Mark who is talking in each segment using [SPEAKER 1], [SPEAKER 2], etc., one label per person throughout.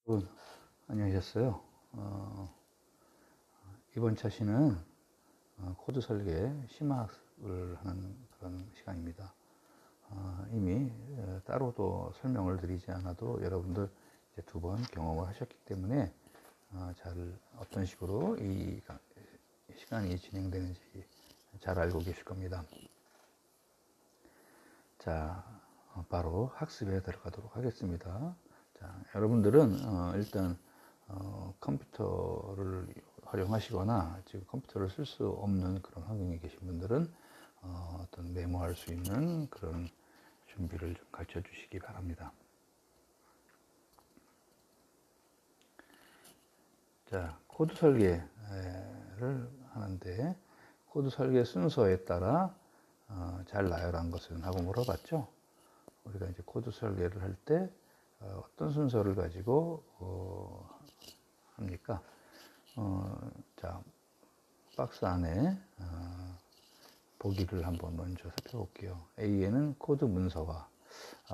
[SPEAKER 1] 여러분, 안녕하셨어요. 이번 차시는 코드 설계 심화학습을 하는 그런 시간입니다. 이미 따로도 설명을 드리지 않아도 여러분들 이제 2번 경험을 하셨기 때문에 어떤 식으로 이 시간이 진행되는지 잘 알고 계실 겁니다. 자, 바로 학습에 들어가도록 하겠습니다. 자, 여러분들은 일단 컴퓨터를 활용하시거나 지금 컴퓨터를 쓸 수 없는 그런 환경에 계신 분들은 어떤 메모할 수 있는 그런 준비를 좀 가르쳐 주시기 바랍니다. 자, 코드 설계를 하는데 코드 설계 순서에 따라 잘 나열한 것은 하고 물어봤죠. 우리가 이제 코드 설계를 할 때 어떤 순서를 가지고 합니까? 자, 박스 안에 보기를 한번 먼저 살펴볼게요. A에는 코드 문서화.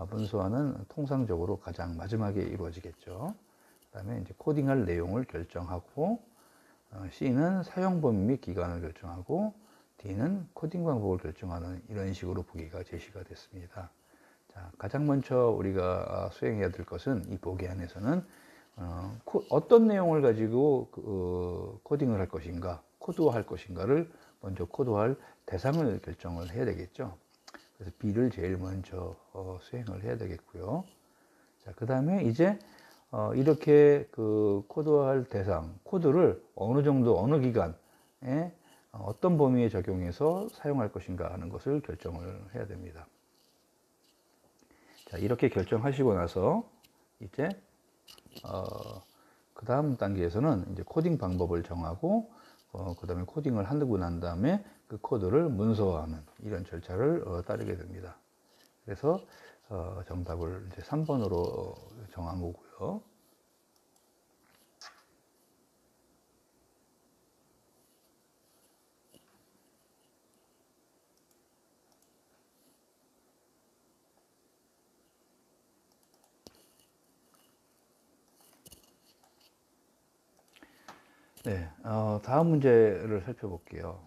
[SPEAKER 1] 문서화는 통상적으로 가장 마지막에 이루어지겠죠. 그 다음에 이제 코딩할 내용을 결정하고, C는 사용 범위 및 기간을 결정하고, D는 코딩 방법을 결정하는 이런 식으로 보기가 제시가 됐습니다. 자, 가장 먼저 우리가 수행해야 될 것은 이 보기 안에서는 어떤 내용을 가지고 코딩을 할 것인가, 코드화할 것인가를 먼저 코드화할 대상을 결정을 해야 되겠죠. 그래서 B를 제일 먼저 수행을 해야 되겠고요. 자, 그 다음에 이제 이렇게 코드화할 대상, 코드를 어느 정도, 어느 기간에 어떤 범위에 적용해서 사용할 것인가 하는 것을 결정을 해야 됩니다. 자, 이렇게 결정하시고 나서 이제 그 다음 단계에서는 이제 코딩 방법을 정하고 그 다음에 코딩을 하고 난 다음에 그 코드를 문서화하는 이런 절차를 따르게 됩니다. 그래서 정답을 이제 3번으로 정한 거고요. 네, 다음 문제를 살펴볼게요.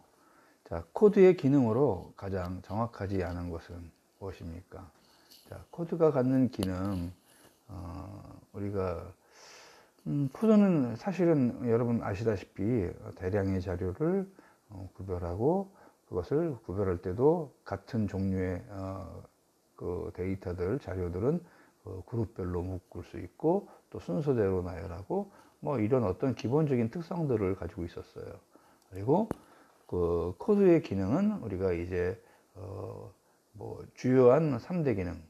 [SPEAKER 1] 자, 코드의 기능으로 가장 정확하지 않은 것은 무엇입니까? 자, 코드가 갖는 기능, 우리가 코드는 사실은 여러분 아시다시피 대량의 자료를 구별하고 그것을 구별할 때도 같은 종류의 그 데이터들, 자료들은 그룹별로 묶을 수 있고 또 순서대로 나열하고 뭐 이런 어떤 기본적인 특성들을 가지고 있었어요. 그리고 그 코드의 기능은 우리가 이제 뭐 주요한 3대 기능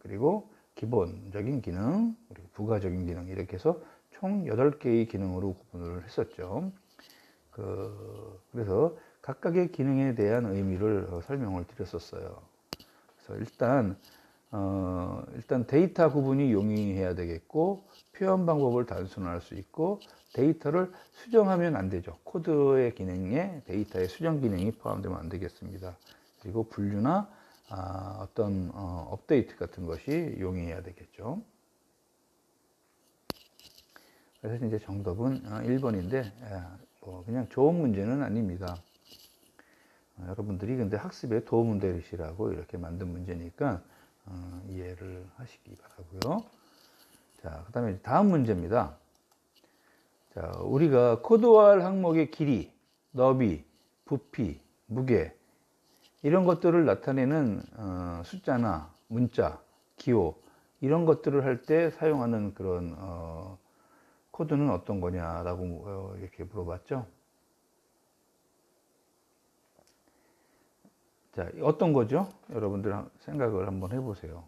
[SPEAKER 1] 그리고 기본적인 기능 그리고 부가적인 기능 이렇게 해서 총 8개의 기능으로 구분을 했었죠. 그래서 각각의 기능에 대한 의미를 설명을 드렸었어요. 그래서 일단 데이터 구분이 용이해야 되겠고 표현 방법을 단순화할 수 있고 데이터를 수정하면 안 되죠. 코드의 기능에 데이터의 수정 기능이 포함되면 안 되겠습니다. 그리고 분류나 어떤 업데이트 같은 것이 용이해야 되겠죠. 그래서 이제 정답은 1번인데 뭐 그냥 좋은 문제는 아닙니다. 여러분들이 근데 학습에 도움을 되시라고 이렇게 만든 문제니까 이해를 하시기 바라고요. 자, 그 다음에 다음 문제입니다. 자, 우리가 코드화할 항목의 길이, 너비, 부피, 무게 이런 것들을 나타내는 숫자나 문자, 기호 이런 것들을 할 때 사용하는 그런 코드는 어떤 거냐라고 이렇게 물어봤죠. 자, 어떤 거죠? 여러분들 생각을 한번 해보세요.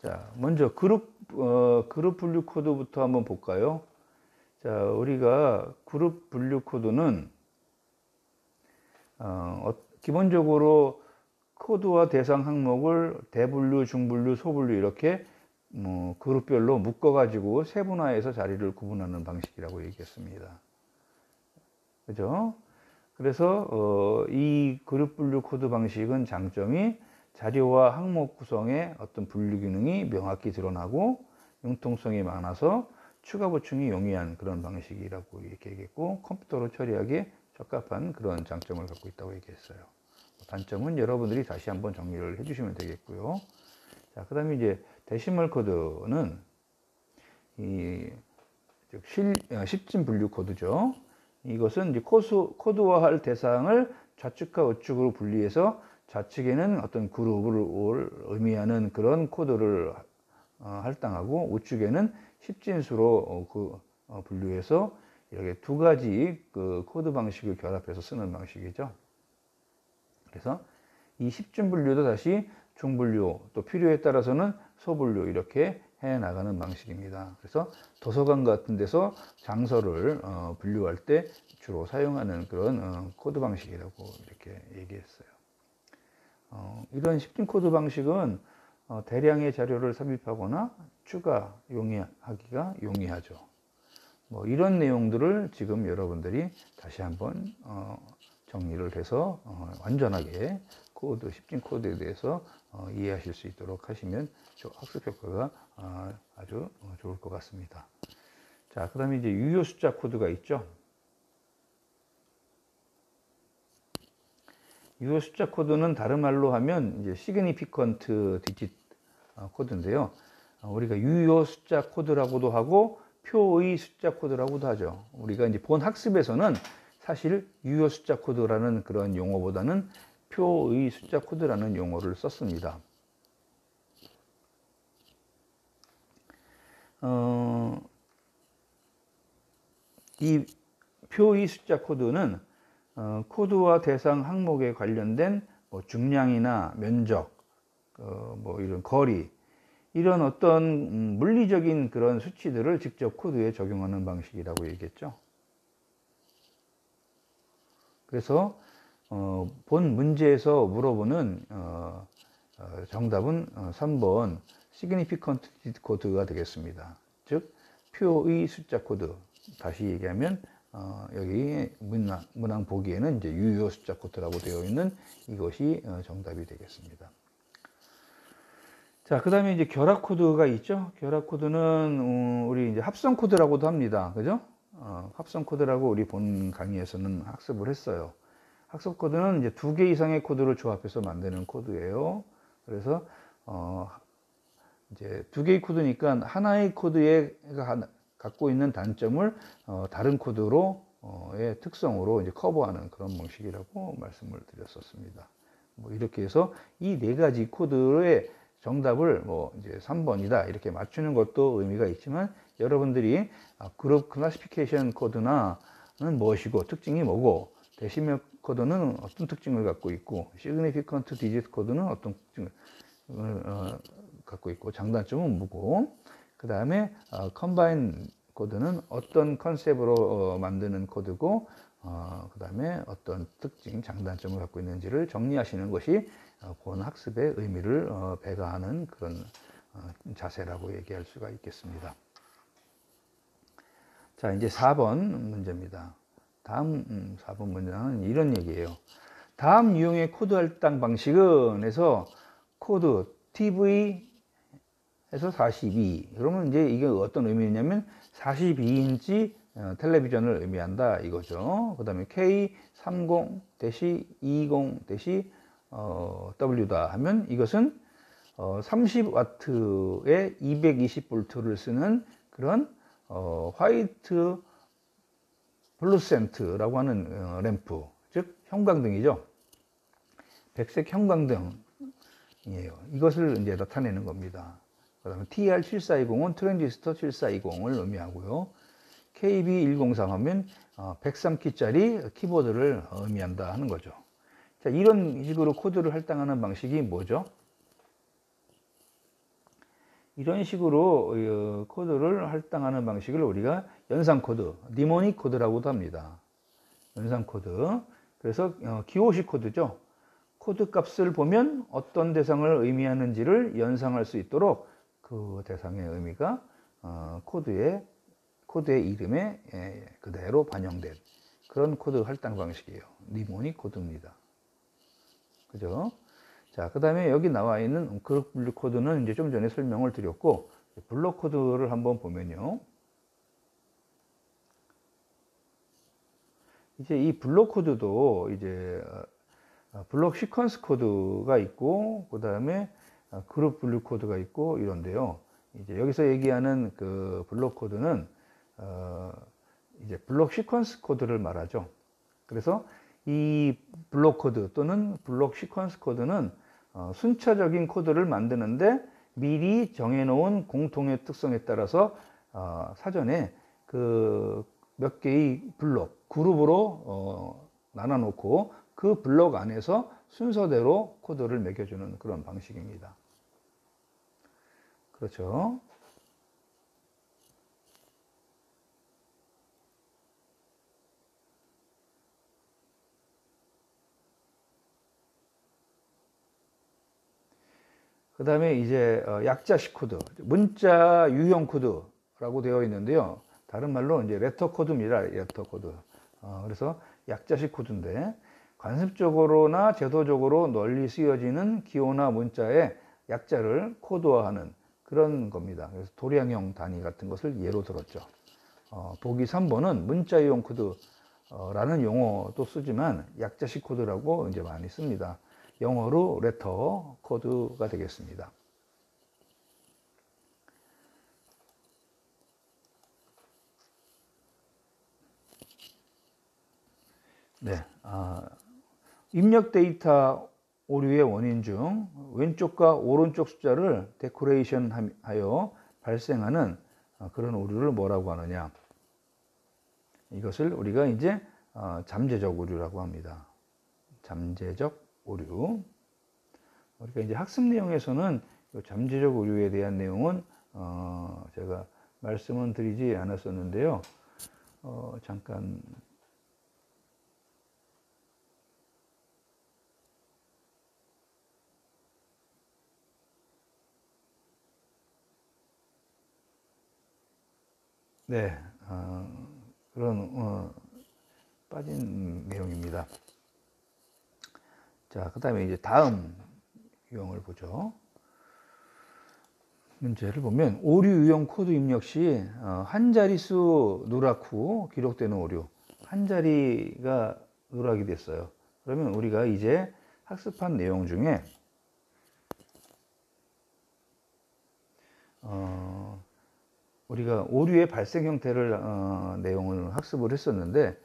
[SPEAKER 1] 자, 먼저 그룹 분류 코드부터 한번 볼까요? 자, 우리가 그룹 분류 코드는 기본적으로 코드와 대상 항목을 대분류, 중분류, 소분류 이렇게 그룹별로 묶어가지고 세분화해서 자리를 구분하는 방식이라고 얘기했습니다. 그죠? 그래서 이 그룹 분류 코드 방식은 장점이 자료와 항목 구성의 어떤 분류 기능이 명확히 드러나고 융통성이 많아서 추가 보충이 용이한 그런 방식이라고 얘기했고, 컴퓨터로 처리하기에 적합한 그런 장점을 갖고 있다고 얘기했어요. 단점은 여러분들이 다시 한번 정리를 해주시면 되겠고요. 자, 그 다음에 이제 데시멀 코드는 이 십진 분류 코드죠. 이것은 이제 코드화할 대상을 좌측과 우측으로 분리해서 좌측에는 어떤 그룹을 의미하는 그런 코드를 할당하고, 우측에는 십진수로 분류해서 이렇게 두 가지 그 코드 방식을 결합해서 쓰는 방식이죠. 그래서 이 십진 분류도 다시 중분류, 또 필요에 따라서는 소분류 이렇게 해 나가는 방식입니다. 그래서 도서관 같은 데서 장서를 분류할 때 주로 사용하는 그런 코드 방식이라고 이렇게 얘기했어요. 이런 십진 코드 방식은 대량의 자료를 삽입하거나 추가 용이하기가 용이하죠. 뭐 이런 내용들을 지금 여러분들이 다시 한번 정리를 해서 완전하게 십진 코드에 대해서 이해하실 수 있도록 하시면 학습 효과가 아주 좋을 것 같습니다. 자, 그 다음에 이제 유효 숫자 코드가 있죠. 유효 숫자 코드는 다른 말로 하면 이제 시그니피컨트 디짓 코드인데요. 우리가 유효 숫자 코드라고도 하고 표의 숫자 코드라고도 하죠. 우리가 이제 본 학습에서는 사실 유효 숫자 코드라는 그런 용어보다는 표의 숫자 코드라는 용어를 썼습니다. 이 표의 숫자 코드는 코드와 대상 항목에 관련된 뭐 중량이나 면적, 뭐 이런 거리, 이런 어떤 물리적인 그런 수치들을 직접 코드에 적용하는 방식이라고 얘기했죠. 그래서 본 문제에서 물어보는 정답은 3번 시그니피컨트 디짓 코드가 되겠습니다. 즉 표의 숫자 코드. 다시 얘기하면 여기 문항 보기에는 이제 유효 숫자 코드라고 되어 있는 이것이 정답이 되겠습니다. 자, 그 다음에 이제 결합 코드가 있죠. 결합 코드는 우리 이제 합성 코드라고도 합니다. 그죠? 합성 코드라고 우리 본 강의에서는 학습을 했어요. 합성 코드는 이제 2개 이상의 코드를 조합해서 만드는 코드예요. 그래서 이제 2개의 코드니까 하나의 코드가 갖고 있는 단점을 다른 코드로의 특성으로 이제 커버하는 그런 방식이라고 말씀을 드렸었습니다. 뭐 이렇게 해서 이 4가지 코드의 정답을 뭐 이제 3번이다 이렇게 맞추는 것도 의미가 있지만, 여러분들이 그룹 클래시피케이션 코드는 무엇이고 특징이 뭐고, 데시멀 코드는 어떤 특징을 갖고 있고, 시그니피컨트 디짓 코드는 어떤 특징을 갖고 있고, 장단점은 뭐고, 그 다음에 컴바인 코드는 어떤 컨셉으로 만드는 코드고, 그 다음에 어떤 특징, 장단점을 갖고 있는지를 정리하시는 것이 본 학습의 의미를 배가하는 그런 자세라고 얘기할 수가 있겠습니다. 자, 이제 4번 문제입니다. 다음 4번 문제는 이런 얘기예요. 다음 유형의 코드 할당 방식은 해서 코드 TV 해서 42. 그러면 이제 이게 어떤 의미냐면 42인치 텔레비전을 의미한다 이거죠. 그 다음에 K30-20-W다 하면 이것은 30W에 220V를 쓰는 그런 화이트 플루센트라고 하는 램프, 즉 형광등이죠. 백색 형광등이에요. 이것을 이제 나타내는 겁니다. 그 다음에 TR7420은 트랜지스터 7420을 의미하고요. KB103 하면 103키짜리 키보드를 의미한다 하는 거죠. 자, 이런 식으로 코드를 할당하는 방식이 뭐죠? 이런 식으로 코드를 할당하는 방식을 우리가 연산 코드, 니모닉 코드라고도 합니다. 연산 코드. 그래서 기호식 코드죠. 코드 값을 보면 어떤 대상을 의미하는지를 연상할 수 있도록 그 대상의 의미가 코드의 이름에 그대로 반영된 그런 코드 할당 방식이에요. 니모닉 코드입니다. 그죠? 자, 그 다음에 여기 나와 있는 그룹 분류 코드는 이제 좀 전에 설명을 드렸고, 블록 코드를 한번 보면요. 이제 이 블록 코드도 이제 블록 시퀀스 코드가 있고, 그 다음에 그룹 분류 코드가 있고 이런데요. 이제 여기서 얘기하는 그 블록 코드는 이제 블록 시퀀스 코드를 말하죠. 그래서 이 블록 코드 또는 블록 시퀀스 코드는 순차적인 코드를 만드는데 미리 정해놓은 공통의 특성에 따라서 사전에 그 몇 개의 블록, 그룹으로 나눠놓고 그 블록 안에서 순서대로 코드를 매겨주는 그런 방식입니다. 그렇죠? 그 다음에 이제 약자식 코드, 문자 유형 코드라고 되어 있는데요. 다른 말로 이제 레터 코드입니다. 레터 코드. 그래서 약자식 코드인데 관습적으로나 제도적으로 널리 쓰여지는 기호나 문자의 약자를 코드화하는 그런 겁니다. 그래서 도량형 단위 같은 것을 예로 들었죠. 보기 3번은 문자 유형 코드라는 용어도 쓰지만 약자식 코드라고 이제 많이 씁니다. 영어로 레터 코드가 되겠습니다. 네, 입력 데이터 오류의 원인 중 왼쪽과 오른쪽 숫자를 데코레이션 하여 발생하는 그런 오류를 뭐라고 하느냐. 이것을 우리가 이제 잠재적 오류라고 합니다. 잠재적 오류. 우리가 이제 학습 내용에서는 잠재적 오류에 대한 내용은 제가 말씀은 드리지 않았었는데요. 잠깐 네, 그런 빠진 내용입니다. 자, 그 다음에 이제 다음 유형을 보죠. 문제를 보면 오류 유형 코드 입력 시 한 자릿수 누락 후 기록되는 오류, 한 자리가 누락이 됐어요. 그러면 우리가 이제 학습한 내용 중에 우리가 오류의 발생 형태를 내용을 학습을 했었는데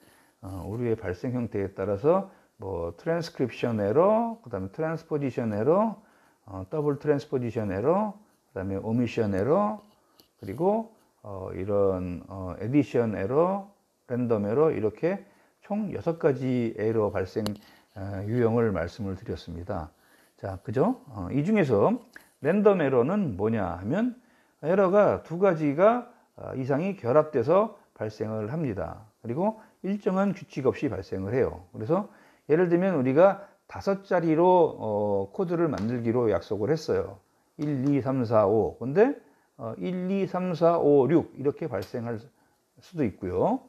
[SPEAKER 1] 오류의 발생 형태에 따라서 뭐 트랜스크립션 에러, 그다음에 트랜스포지션 에러, 더블 트랜스포지션 에러, 그다음에 오미션 에러, 그리고 이런 에디션 에러, 랜덤 에러 이렇게 총 6가지 에러 발생 유형을 말씀을 드렸습니다. 자, 그죠? 이 중에서 랜덤 에러는 뭐냐 하면 에러가 2가지가 이상이 결합돼서 발생을 합니다. 그리고 일정한 규칙 없이 발생을 해요. 그래서 예를 들면 우리가 5자리로 코드를 만들기로 약속을 했어요. 1, 2, 3, 4, 5. 근데 1, 2, 3, 4, 5, 6 이렇게 발생할 수도 있고요.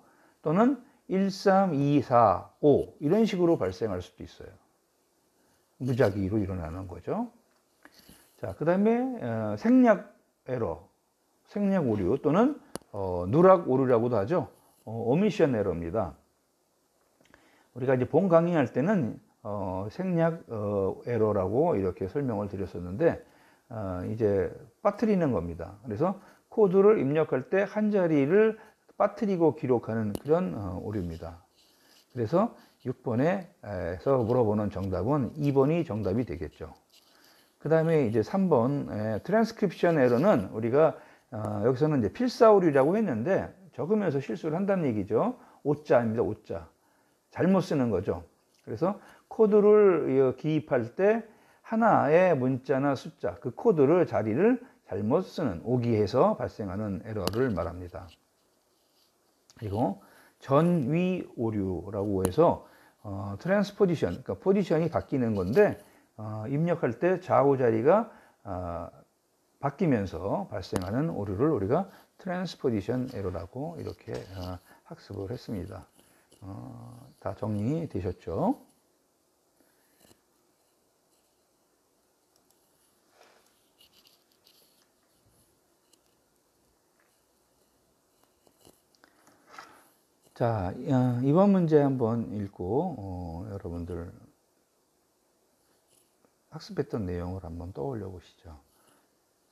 [SPEAKER 1] 또는 1, 3, 2, 4, 5 이런 식으로 발생할 수도 있어요. 무작위로 일어나는 거죠. 자, 그 다음에 생략 에러, 생략 오류 또는 누락 오류라고도 하죠. 오미션 에러입니다. 우리가 이제 본 강의할 때는 생략 에러라고 이렇게 설명을 드렸었는데 이제 빠뜨리는 겁니다. 그래서 코드를 입력할 때 한 자리를 빠뜨리고 기록하는 그런 오류입니다. 그래서 6번에서 물어보는 정답은 2번이 정답이 되겠죠. 그 다음에 이제 3번 트랜스크립션 에러는 우리가 여기서는 이제 필사 오류라고 했는데 적으면서 실수를 한다는 얘기죠. 오자입니다. 오자. 잘못 쓰는 거죠. 그래서 코드를 기입할 때 하나의 문자나 숫자, 그 코드를 자리를 잘못 쓰는 오기해서 발생하는 에러를 말합니다. 그리고 전위 오류라고 해서 트랜스포지션, 그러니까 포지션이 바뀌는 건데 입력할 때 좌우 자리가 바뀌면서 발생하는 오류를 우리가 트랜스포지션 에러라고 이렇게 학습을 했습니다. 다 정리되셨죠? 자, 이번 문제 한번 읽고 여러분들 학습했던 내용을 한번 떠올려 보시죠.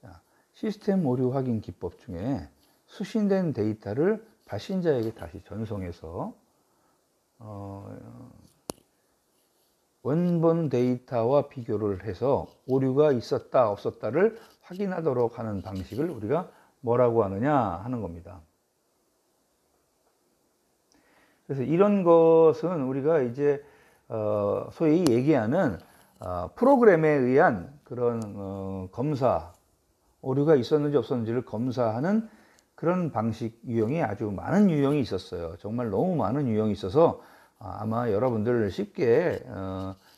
[SPEAKER 1] 자, 시스템 오류 확인 기법 중에 수신된 데이터를 발신자에게 다시 전송해서 원본 데이터와 비교를 해서 오류가 있었다 없었다를 확인하도록 하는 방식을 우리가 뭐라고 하느냐 하는 겁니다. 그래서 이런 것은 우리가 이제 소위 얘기하는 프로그램에 의한 그런 검사, 오류가 있었는지 없었는지를 검사하는 그런 방식 유형이 아주 많은 유형이 있었어요. 정말 너무 많은 유형이 있어서 아마 여러분들 쉽게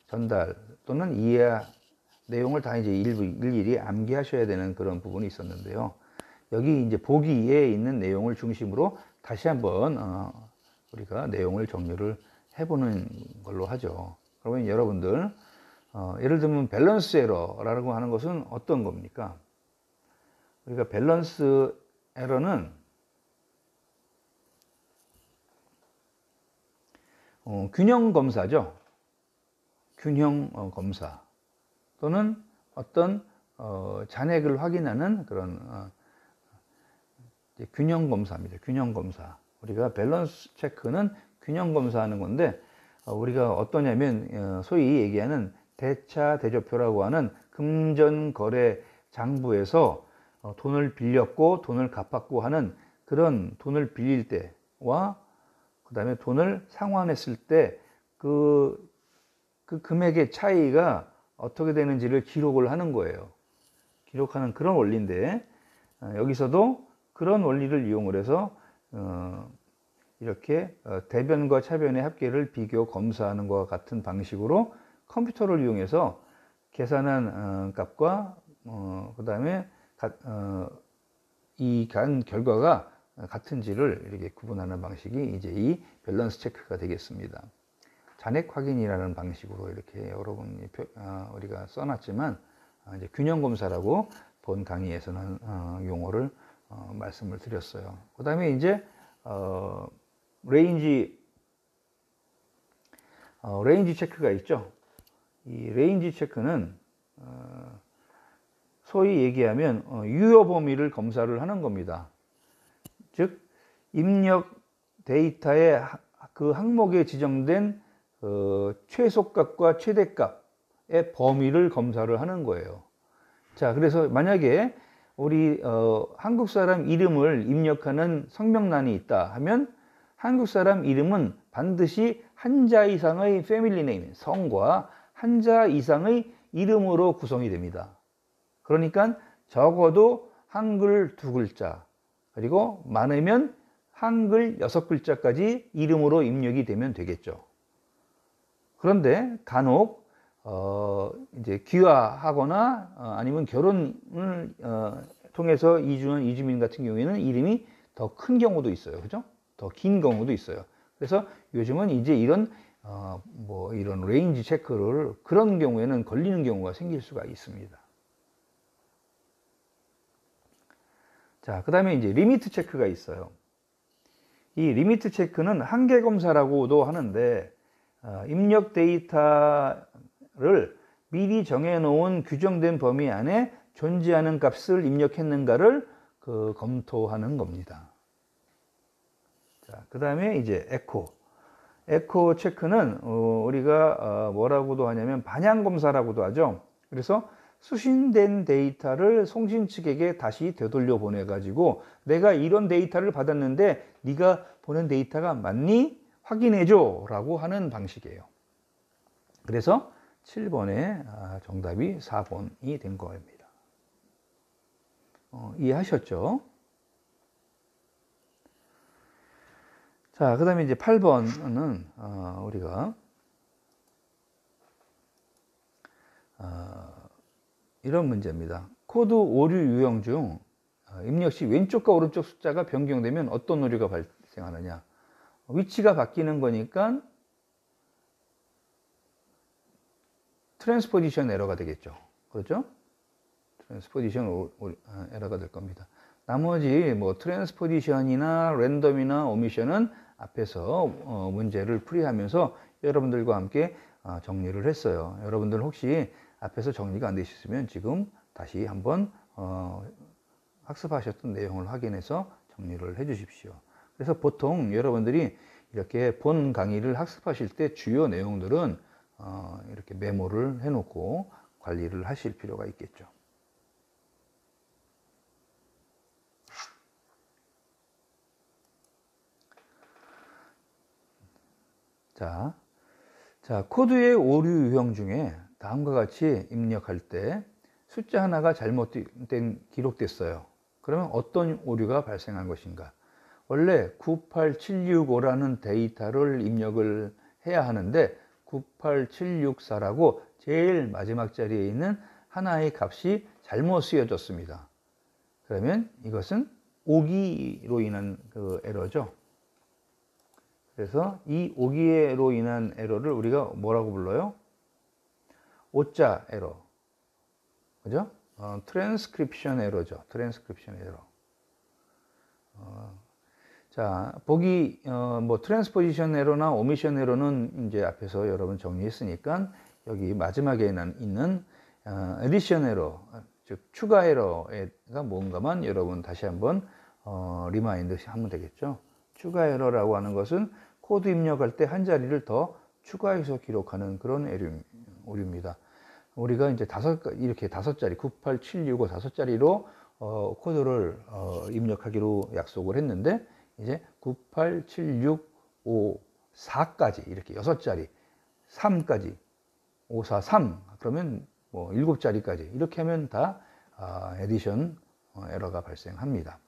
[SPEAKER 1] 전달 또는 이해 내용을 다 이제 일일이 암기하셔야 되는 그런 부분이 있었는데요. 여기 이제 보기에 있는 내용을 중심으로 다시 한번 우리가 내용을 정리를 해보는 걸로 하죠. 그러면 여러분들 예를 들면 밸런스 에러라고 하는 것은 어떤 겁니까? 우리가 밸런스 에러는 균형 검사죠. 균형 검사 또는 어떤 잔액을 확인하는 그런 균형 검사입니다. 균형 검사. 우리가 밸런스 체크는 균형 검사하는 건데 우리가 어떠냐면 소위 얘기하는 대차 대조표라고 하는 금전거래 장부에서 돈을 빌렸고 돈을 갚았고 하는 그런 돈을 빌릴 때와 그 다음에 돈을 상환했을 때 그 금액의 차이가 어떻게 되는지를 기록을 하는 거예요. 기록하는 그런 원리인데 여기서도 그런 원리를 이용을 해서 이렇게 대변과 차변의 합계를 비교 검사하는 것과 같은 방식으로 컴퓨터를 이용해서 계산한 값과 그 다음에 이 결과가 같은지를 이렇게 구분하는 방식이 이제 이 밸런스 체크가 되겠습니다. 잔액 확인이라는 방식으로 이렇게 여러분이 우리가 써놨지만 이제 균형 검사라고 본 강의에서는 용어를 말씀을 드렸어요. 그 다음에 이제 레인지 체크가 있죠. 이 레인지 체크는 소위 얘기하면 유효 범위를 검사를 하는 겁니다. 즉 입력 데이터의 그 항목에 지정된 최소값과 최대값의 범위를 검사를 하는 거예요. 자, 그래서 만약에 우리 한국 사람 이름을 입력하는 성명란이 있다 하면 한국 사람 이름은 반드시 한자 이상의 패밀리 네임, 성과 한자 이상의 이름으로 구성이 됩니다. 그러니까 적어도 한글 2글자, 그리고 많으면 한글 6글자까지 이름으로 입력이 되면 되겠죠. 그런데 간혹 이제 귀화하거나 아니면 결혼을 통해서 이주한 이주민 같은 경우에는 이름이 더 큰 경우도 있어요. 그죠? 더 긴 경우도 있어요. 그래서 요즘은 이제 이런 이런 레인지 체크를 그런 경우에는 걸리는 경우가 생길 수가 있습니다. 자, 그 다음에 이제 리미트 체크가 있어요. 이 리미트 체크는 한계 검사라고도 하는데 입력 데이터를 미리 정해놓은 규정된 범위 안에 존재하는 값을 입력했는가를 검토하는 겁니다. 자, 그 다음에 이제 에코 체크는 우리가 뭐라고도 하냐면 반향 검사라고도 하죠. 그래서 수신된 데이터를 송신 측에게 다시 되돌려 보내 가지고 내가 이런 데이터를 받았는데 네가 보낸 데이터가 맞니? 확인해 줘 라고 하는 방식이에요. 그래서 7번의 정답이 4번이 된 겁니다. 이해하셨죠? 자, 그 다음에 이제 8번은 우리가 이런 문제입니다. 코드 오류 유형 중 입력 시 왼쪽과 오른쪽 숫자가 변경되면 어떤 오류가 발생하느냐. 위치가 바뀌는 거니까 트랜스포지션 에러가 되겠죠. 그렇죠? 트랜스포지션 에러가 될 겁니다. 나머지 뭐 트랜스포지션이나 랜덤이나 오미션은 앞에서 문제를 풀이하면서 여러분들과 함께 정리를 했어요. 여러분들 혹시 앞에서 정리가 안 되셨으면 지금 다시 한번 학습하셨던 내용을 확인해서 정리를 해 주십시오. 그래서 보통 여러분들이 이렇게 본 강의를 학습하실 때 주요 내용들은 이렇게 메모를 해놓고 관리를 하실 필요가 있겠죠. 자, 코드의 오류 유형 중에 다음과 같이 입력할 때 숫자 하나가 잘못된 기록됐어요. 그러면 어떤 오류가 발생한 것인가? 원래 98765라는 데이터를 입력을 해야 하는데 98764라고 제일 마지막 자리에 있는 하나의 값이 잘못 쓰여졌습니다. 그러면 이것은 오기로 인한 그 에러죠. 그래서 이 오기로 인한 에러를 우리가 뭐라고 불러요? 오자 에러. 그죠? 트랜스크립션 에러죠. 트랜스크립션 에러. 자, 보기, 뭐, 트랜스포지션 에러나 오미션 에러는 이제 앞에서 여러분 정리했으니까 여기 마지막에 있는, 에디션 에러, 즉, 추가 에러가 뭔가만 여러분 다시 한번, 리마인드 하면 되겠죠. 추가 에러라고 하는 것은 코드 입력할 때 한 자리를 더 추가해서 기록하는 그런 오류입니다. 우리가 이제 이렇게 5자리, 98765 5자리로 코드를 입력하기로 약속을 했는데 이제 98765 4까지 이렇게 6자리, 3까지 543 그러면 뭐 7자리까지 이렇게 하면 다 에디션 에러가 발생합니다.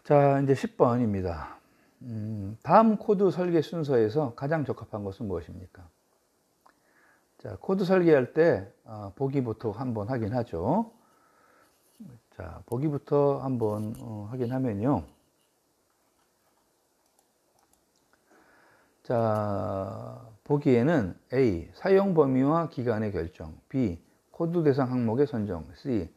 [SPEAKER 1] 자, 이제 10번입니다. 다음 코드 설계 순서에서 가장 적합한 것은 무엇입니까? 자, 코드 설계할 때 보기부터 한번 확인하죠. 자, 보기부터 한번 확인하면요. 자, 보기에는 A. 사용 범위와 기간의 결정, B. 코드 대상 항목의 선정, C.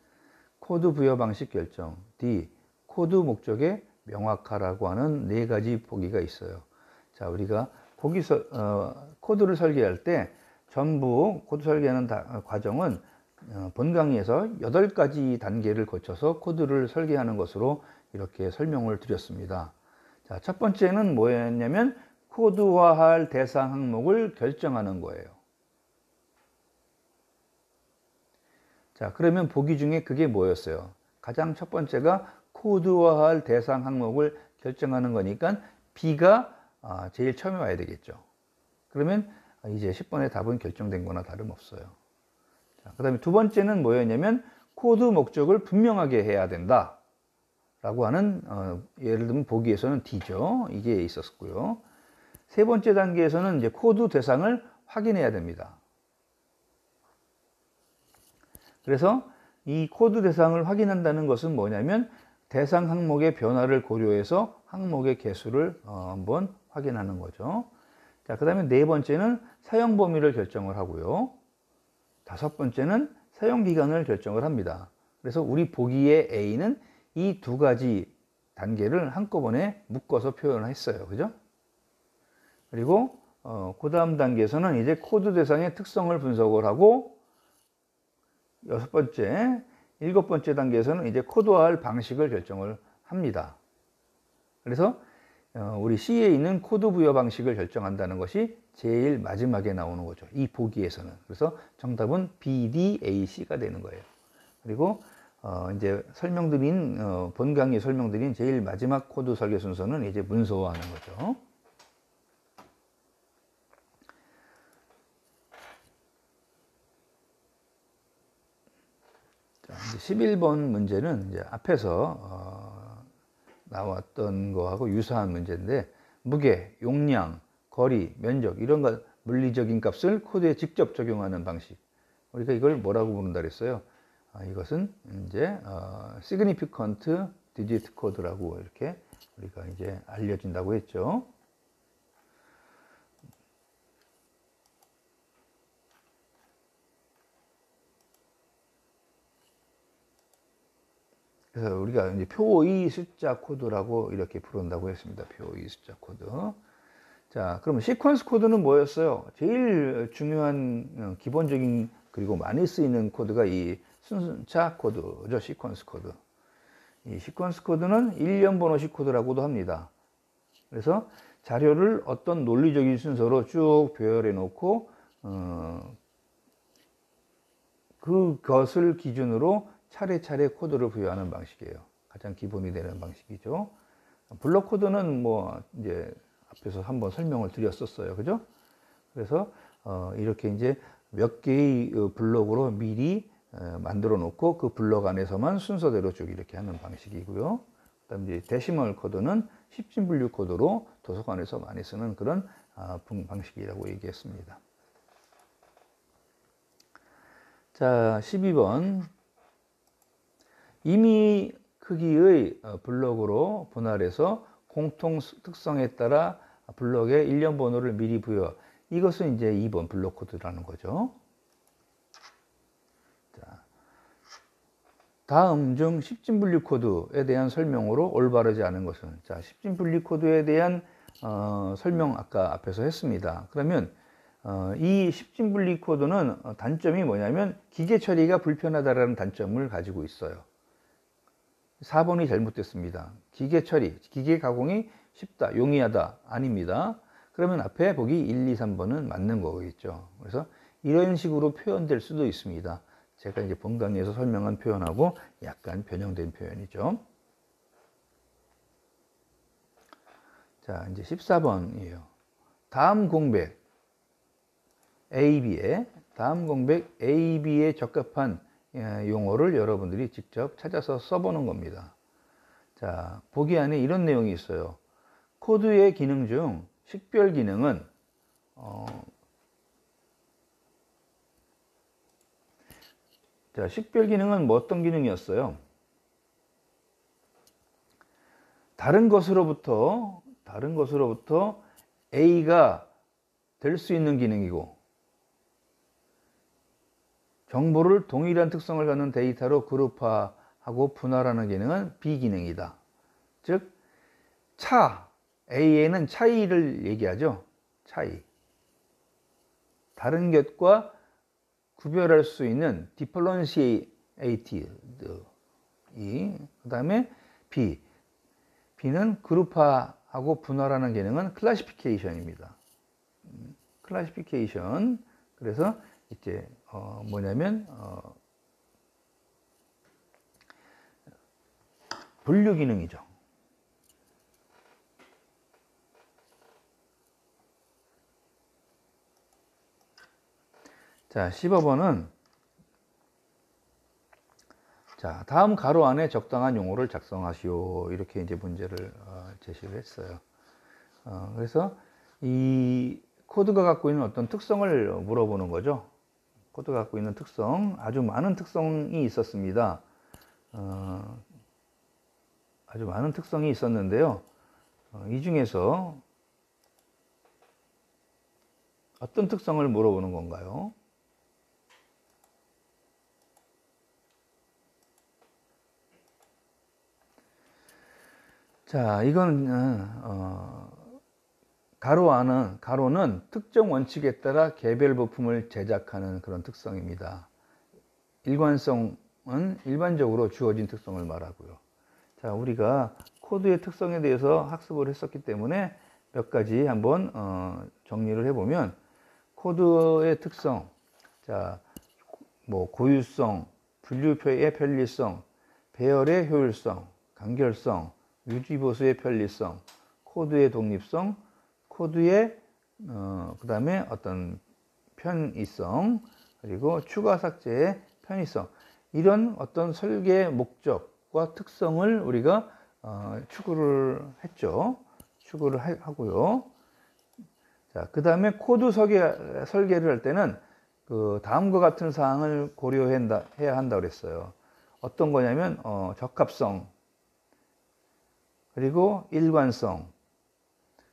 [SPEAKER 1] 코드 부여 방식 결정, D. 코드 목적의 명확하라고 하는 4가지 보기가 있어요. 자, 우리가 코드를 설계할 때 전부 코드 설계하는 과정은 본 강의에서 8가지 단계를 거쳐서 코드를 설계하는 것으로 이렇게 설명을 드렸습니다. 자, 첫 번째는 뭐였냐면 코드화할 대상 항목을 결정하는 거예요. 자, 그러면 보기 중에 그게 뭐였어요? 가장 첫 번째가 코드화할 대상 항목을 결정하는 거니까 B가 제일 처음에 와야 되겠죠. 그러면 이제 10번의 답은 결정된 거나 다름없어요. 그 다음에 두 번째는 뭐였냐면 코드 목적을 분명하게 해야 된다 라고 하는 예를 들면 보기에서는 D죠. 이게 있었고요. 세 번째 단계에서는 이제 코드 대상을 확인해야 됩니다. 그래서 이 코드 대상을 확인한다는 것은 뭐냐면 대상 항목의 변화를 고려해서 항목의 개수를 한번 확인하는 거죠. 자, 그 다음에 네 번째는 사용 범위를 결정을 하고요. 다섯 번째는 사용 기간을 결정을 합니다. 그래서 우리 보기의 A는 이 2가지 단계를 한꺼번에 묶어서 표현을 했어요. 그죠? 그리고 그 다음 단계에서는 이제 코드 대상의 특성을 분석을 하고 6번째, 7번째 단계에서는 이제 코드화할 방식을 결정을 합니다. 그래서 우리 C에 있는 코드 부여 방식을 결정한다는 것이 제일 마지막에 나오는 거죠. 이 보기에서는. 그래서 정답은 B, D, A, C가 되는 거예요. 그리고 이제 설명드린 본 강의에 설명드린 제일 마지막 코드 설계 순서는 이제 문서화하는 거죠. 자, 이제 11번 문제는 이제 앞에서 나왔던 거하고 유사한 문제인데 무게, 용량, 거리, 면적 이런 것 물리적인 값을 코드에 직접 적용하는 방식. 우리가 이걸 뭐라고 부른다 그랬어요? 이것은 이제 significant digit code라고 이렇게 우리가 이제 알려진다고 했죠. 그래서 우리가 이제 표의 숫자 코드라고 이렇게 부른다고 했습니다. 표의 숫자 코드. 자, 그러면 시퀀스 코드는 뭐였어요? 제일 중요한 기본적인 그리고 많이 쓰이는 코드가 이 순차 코드죠. 시퀀스 코드. 이 시퀀스 코드는 일련 번호식 코드라고도 합니다. 그래서 자료를 어떤 논리적인 순서로 쭉 배열해 놓고 그것을 기준으로 차례차례 코드를 부여하는 방식이에요. 가장 기본이 되는 방식이죠. 블록 코드는 뭐 이제 앞에서 한번 설명을 드렸었어요. 그죠? 그래서 이렇게 이제 몇 개의 블록으로 미리 만들어 놓고 그 블록 안에서만 순서대로 쭉 이렇게 하는 방식이고요. 그다음 이제 데시멀 코드는 10진 분류 코드로 도서관에서 많이 쓰는 그런 방식이라고 얘기했습니다. 자, 12번. 이미 크기의 블록으로 분할해서 공통 특성에 따라 블록의 일련 번호를 미리 부여. 이것은 이제 2번 블록 코드라는 거죠. 자, 다음 중 10진 분류 코드에 대한 설명으로 올바르지 않은 것은? 자, 10진 분류 코드에 대한 설명 아까 앞에서 했습니다. 그러면 이 10진 분류 코드는 단점이 뭐냐면 기계 처리가 불편하다라는 단점을 가지고 있어요. 4번이 잘못됐습니다. 기계 처리, 기계 가공이 쉽다, 용이하다, 아닙니다. 그러면 앞에 보기 1, 2, 3번은 맞는 거겠죠. 그래서 이런 식으로 표현될 수도 있습니다. 제가 이제 본 강의에서 설명한 표현하고 약간 변형된 표현이죠. 자, 이제 14번이에요. 다음 공백 AB에 적합한 용어를 여러분들이 직접 찾아서 써보는 겁니다. 자, 보기 안에 이런 내용이 있어요. 코드의 기능 중 식별 기능은 자, 식별 기능은 뭐 어떤 기능이었어요? 다른 것으로부터 A가 될 수 있는 기능이고 정보를 동일한 특성을 갖는 데이터로 그룹화하고 분할하는 기능은 B 기능이다. 즉, A에는 차이를 얘기하죠. 차이. 다른 것과 구별할 수 있는 differentiate. 그 다음에 B는 그룹화하고 분할하는 기능은 classification입니다. classification. 그래서 이제 뭐냐면 분류 기능이죠. 자, 15번은 자, 다음 가로 안에 적당한 용어를 작성하시오. 이렇게 이제 문제를 제시를 했어요. 그래서 이 코드가 갖고 있는 어떤 특성을 물어보는 거죠. 코드가 갖고 있는 특성, 아주 많은 특성이 있었습니다. 아주 많은 특성이 있었는데요. 이 중에서 어떤 특성을 물어보는 건가요? 자, 이건 가로는 특정 원칙에 따라 개별 부품을 제작하는 그런 특성입니다. 일관성은 일반적으로 주어진 특성을 말하고요. 자, 우리가 코드의 특성에 대해서 학습을 했었기 때문에 몇 가지 한번 정리를 해보면 코드의 특성, 자, 뭐 고유성, 분류표의 편리성, 배열의 효율성, 간결성, 유지보수의 편리성, 코드의 독립성, 코드의 그 다음에 어떤 편의성, 그리고 추가 삭제의 편의성, 이런 어떤 설계 목적과 특성을 우리가 추구를 했죠. 추구를 하고요. 자, 그 다음에 코드 설계를 할 때는 그 다음과 같은 사항을 고려해야 한다 그랬어요. 어떤 거냐면 적합성, 그리고 일관성.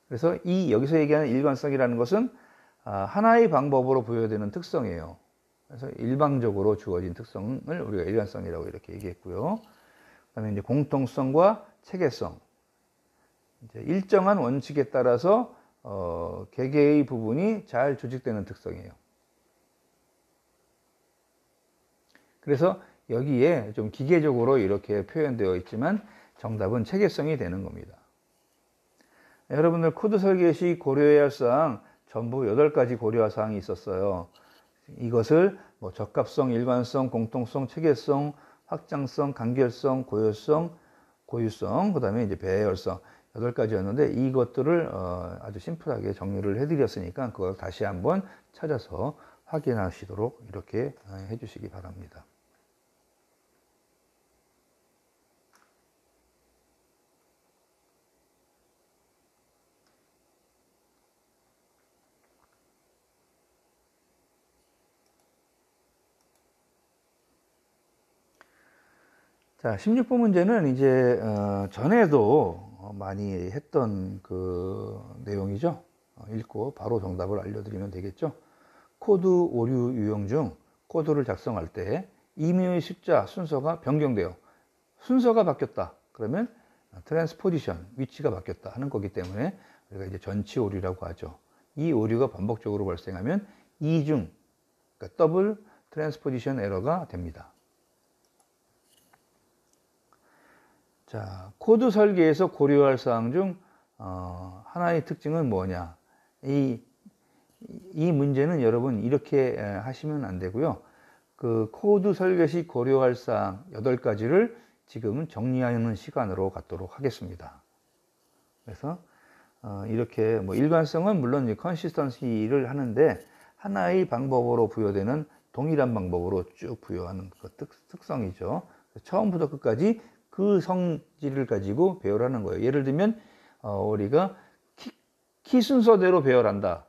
[SPEAKER 1] 그래서 여기서 얘기하는 일관성이라는 것은 하나의 방법으로 부여되는 특성이에요. 그래서 일방적으로 주어진 특성을 우리가 일관성이라고 이렇게 얘기했고요. 그다음에 이제 공통성과 체계성. 이제 일정한 원칙에 따라서 개개의 부분이 잘 조직되는 특성이에요. 그래서 여기에 좀 기계적으로 이렇게 표현되어 있지만 정답은 체계성이 되는 겁니다. 여러분들 코드 설계 시 고려해야 할 사항 전부 8가지 고려할 사항이 있었어요. 이것을 뭐 적합성, 일관성, 공통성, 체계성, 확장성, 간결성, 고유성, 그 다음에 이제 배열성 8가지였는데 이것들을 아주 심플하게 정리를 해드렸으니까 그걸 다시 한번 찾아서 확인하시도록 이렇게 해주시기 바랍니다. 자, 16번 문제는 이제 전에도 많이 했던 그 내용이죠. 읽고 바로 정답을 알려드리면 되겠죠. 코드 오류 유형 중 코드를 작성할 때 임의의 숫자 순서가 변경돼요. 순서가 바뀌었다. 그러면 트랜스포지션, 위치가 바뀌었다 하는 거기 때문에 우리가 이제 전치 오류라고 하죠. 이 오류가 반복적으로 발생하면 이중, 그러니까 더블 트랜스포지션 에러가 됩니다. 자, 코드 설계에서 고려할 사항 중 하나의 특징은 뭐냐? 이 문제는 여러분 이렇게 하시면 안 되고요. 그 코드 설계 시 고려할 사항 8가지를 지금은 정리하는 시간으로 갖도록 하겠습니다. 그래서 이렇게 뭐 일관성은 물론 컨시스턴시를 하는데 하나의 방법으로 부여되는 동일한 방법으로 쭉 부여하는 그 특성이죠. 처음부터 끝까지 그 성질을 가지고 배열하는 거예요. 예를 들면 우리가 키 순서대로 배열한다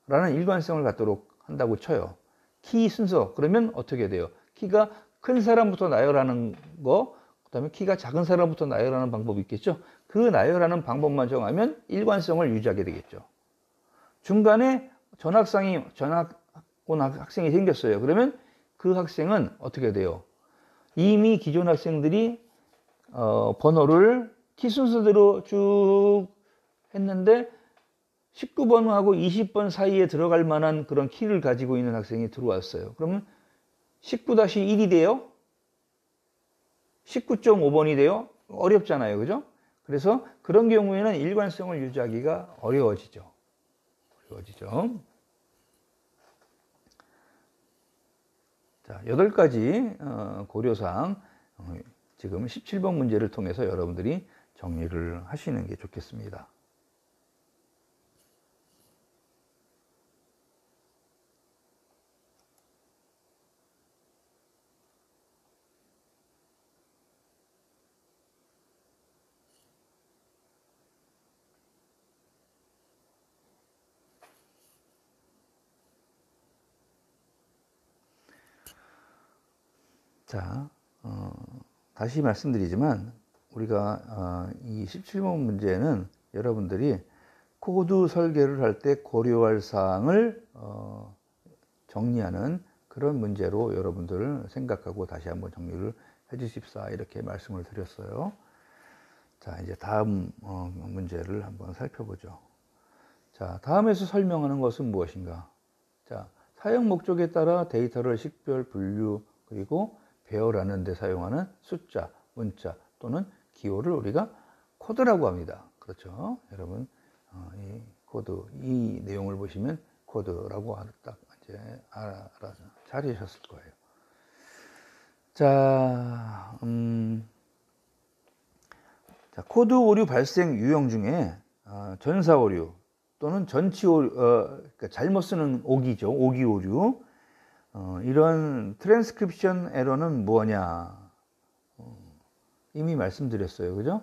[SPEAKER 1] 라는 일관성을 갖도록 한다고 쳐요. 키 순서 그러면 어떻게 돼요? 키가 큰 사람부터 나열하는 거, 그 다음에 키가 작은 사람부터 나열하는 방법이 있겠죠. 그 나열하는 방법만 정하면 일관성을 유지하게 되겠죠. 중간에 전학 온 학생이 생겼어요. 그러면 그 학생은 어떻게 돼요? 이미 기존 학생들이 번호를 키 순서대로 쭉 했는데 19번하고 20번 사이에 들어갈 만한 그런 키를 가지고 있는 학생이 들어왔어요. 그러면 19-1이 돼요? 19.5번이 돼요? 어렵잖아요. 그죠? 그래서 그런 경우에는 일관성을 유지하기가 어려워지죠. 자, 8가지 고려사항 지금 17번 문제를 통해서 여러분들이 정리를 하시는 게 좋겠습니다. 자, 다시 말씀드리지만 우리가 이 17번 문제는 여러분들이 코드 설계를 할 때 고려할 사항을 정리하는 그런 문제로 여러분들 생각하고 다시 한번 정리를 해 주십사 이렇게 말씀을 드렸어요. 자, 이제 다음 문제를 한번 살펴보죠. 자, 다음에서 설명하는 것은 무엇인가? 자, 사용 목적에 따라 데이터를 식별, 분류, 그리고 배열하는 데 사용하는 숫자, 문자 또는 기호를 우리가 코드라고 합니다. 그렇죠? 여러분, 이 코드, 이 내용을 보시면 코드라고 딱 이제 알아서 잘하셨을 거예요. 자, 자, 코드 오류 발생 유형 중에 전사 오류 또는 전치 오류, 그러니까 잘못 쓰는 오기죠. 오기 오류. 이런 트랜스크립션 에러는 뭐냐? 이미 말씀드렸어요. 그죠?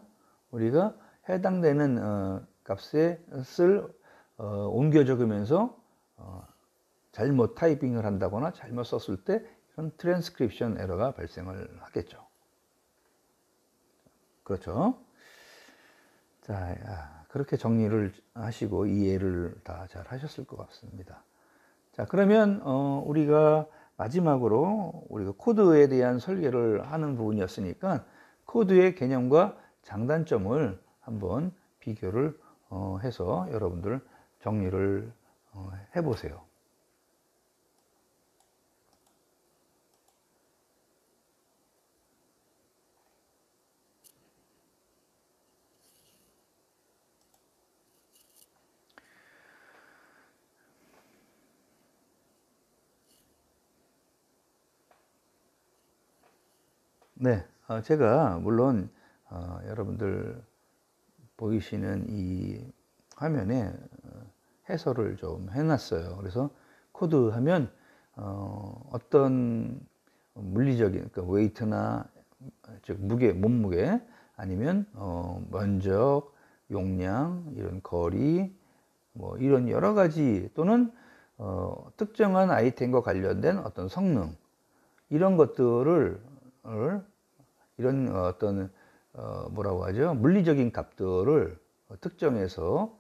[SPEAKER 1] 우리가 해당되는 값에 쓸 옮겨 적으면서 잘못 타이핑을 한다거나 잘못 썼을 때 이런 트랜스크립션 에러가 발생을 하겠죠. 그렇죠. 자, 그렇게 정리를 하시고 이해를 다 잘 하셨을 것 같습니다. 자, 그러면 우리가 마지막으로 우리가 코드에 대한 설계를 하는 부분이었으니까 코드의 개념과 장단점을 한번 비교를 해서 여러분들 정리를 해보세요. 네, 제가 물론 여러분들 보이시는 이 화면에 해설을 좀 해놨어요. 그래서 코드 하면 어떤 물리적인 그러니까 웨이트나 즉 무게, 몸무게 아니면 면적, 용량, 이런 거리 뭐 이런 여러 가지 또는 특정한 아이템과 관련된 어떤 성능 이런 것들을 이런 어떤 뭐라고 하죠? 물리적인 값들을 특정해서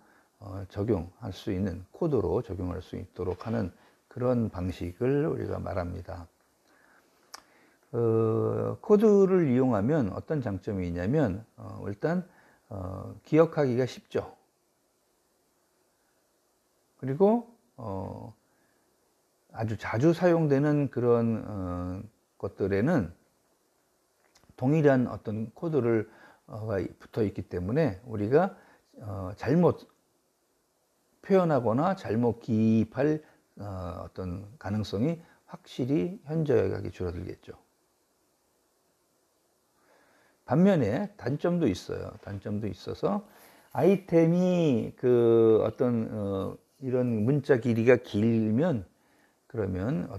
[SPEAKER 1] 적용할 수 있는 코드로 적용할 수 있도록 하는 그런 방식을 우리가 말합니다. 코드를 이용하면 어떤 장점이 있냐면 일단 기억하기가 쉽죠. 그리고 아주 자주 사용되는 그런 것들에는 동일한 어떤 코드를 붙어 있기 때문에 우리가 잘못 표현하거나 잘못 기입할 어떤 가능성이 확실히 현저하게 줄어들겠죠. 반면에 단점도 있어요. 단점도 있어서 아이템이 그 어떤 이런 문자 길이가 길면 그러면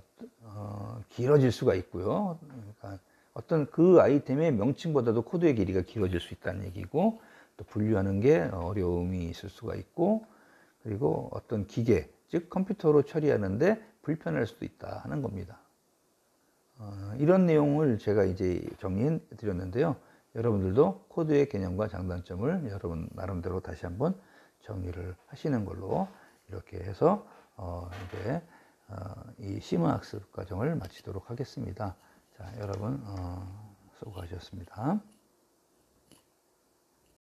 [SPEAKER 1] 길어질 수가 있고요. 그러니까 어떤 그 아이템의 명칭보다도 코드의 길이가 길어질 수 있다는 얘기고 또 분류하는 게 어려움이 있을 수가 있고 그리고 어떤 기계 즉 컴퓨터로 처리하는데 불편할 수도 있다 하는 겁니다. 이런 내용을 제가 이제 정리해 드렸는데요. 여러분들도 코드의 개념과 장단점을 여러분 나름대로 다시 한번 정리를 하시는 걸로 이렇게 해서 이제 이 심화 학습 과정을 마치도록 하겠습니다. 자, 여러분 수고하셨습니다.